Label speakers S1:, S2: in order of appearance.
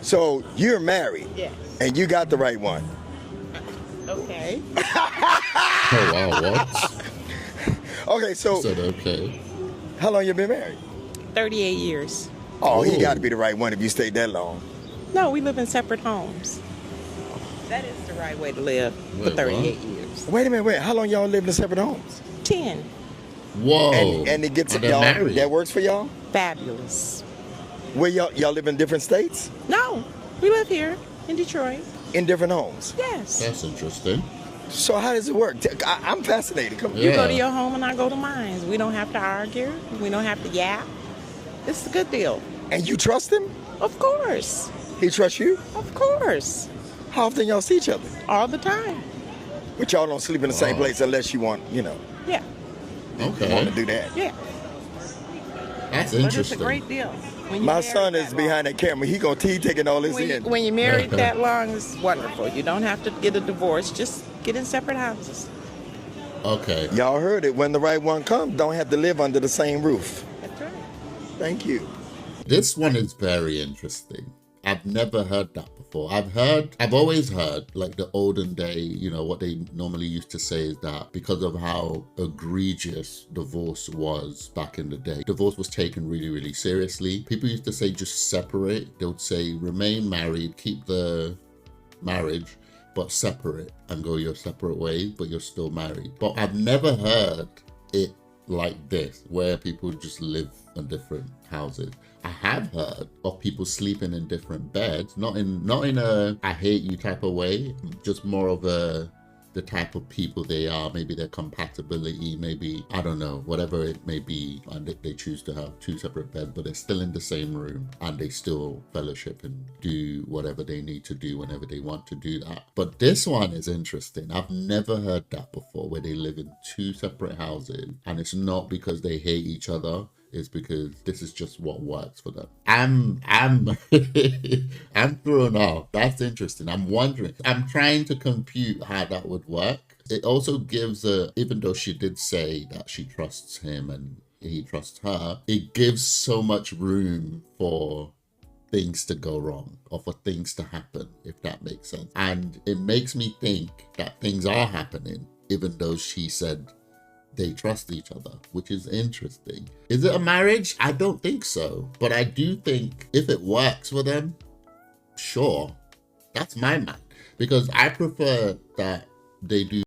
S1: So you're married
S2: Yes.
S1: and you got the right one.
S2: Okay.
S3: Oh wow, what?
S1: Okay,
S3: I
S1: so
S3: said okay.
S1: how long you been married?
S2: 38 years.
S1: Oh, he
S3: Oh.
S1: got to be the right one if you stayed that long.
S2: No, we live in separate homes. That is the right way to live for
S3: Wait,
S2: 38
S3: what?
S2: years.
S1: Wait a minute, wait. How long y'all lived in separate homes?
S2: 10.
S3: Whoa.
S1: And it gets
S3: And they're
S1: y'all.
S3: married.
S1: That works for y'all.
S2: Fabulous.
S1: Where y'all live in different states,
S2: No, we live here in Detroit.
S1: in different homes.
S2: Yes.
S3: That's interesting.
S1: So how does it work? I'm fascinated. Come
S2: You go to
S3: Yeah.
S2: your home and I go to mine. We don't have to argue. We don't have to yap. It's a good deal.
S1: And you trust him?
S2: Of course.
S1: He trusts you?
S2: Of course.
S1: How often y'all see each other?
S2: All the time.
S1: But y'all don't sleep in the same
S3: Wow.
S1: place unless you want,
S2: Yeah.
S1: want to
S3: Okay.
S1: do that.
S2: Yeah.
S3: That's
S2: But it's a
S3: interesting.
S2: great deal. When you
S1: My
S2: married
S1: son is
S2: that
S1: behind that camera. He taking all this
S2: long.
S1: in.
S2: When you're married that long, it's wonderful. You don't have to get a divorce. Just get in separate houses.
S3: Okay.
S1: Y'all heard it. When the right one comes, don't have to live under the same roof.
S2: That's right.
S1: Thank you.
S3: This one is very interesting. I've never heard that before. I've always heard, like the olden day, what they normally used to say is that because of how egregious divorce was back in the day, divorce was taken really, really seriously. People used to say just separate. They would say remain married, keep the marriage, but separate and go your separate ways, but you're still married. But I've never heard it like this, where people just live in different houses. I have heard of people sleeping in different beds, not in a I hate you type of way, just more of the type of people they are, maybe their compatibility, maybe, I don't know, whatever it may be, and they choose to have two separate beds, but they're still in the same room and they still fellowship and do whatever they need to do whenever they want to do that. But this one is interesting. I've never heard that before, where they live in two separate houses and it's not because they hate each other. Is because this is just what works for them. I'm I'm thrown off. That's interesting. I'm wondering. I'm trying to compute how that would work. It also gives even though she did say that she trusts him and he trusts her, it gives so much room for things to go wrong or for things to happen, if that makes sense. And it makes me think that things are happening, even though she said they trust each other, which is interesting. Is it a marriage? I don't think so. But I do think if it works for them, sure. That's my mind. Because I prefer that they do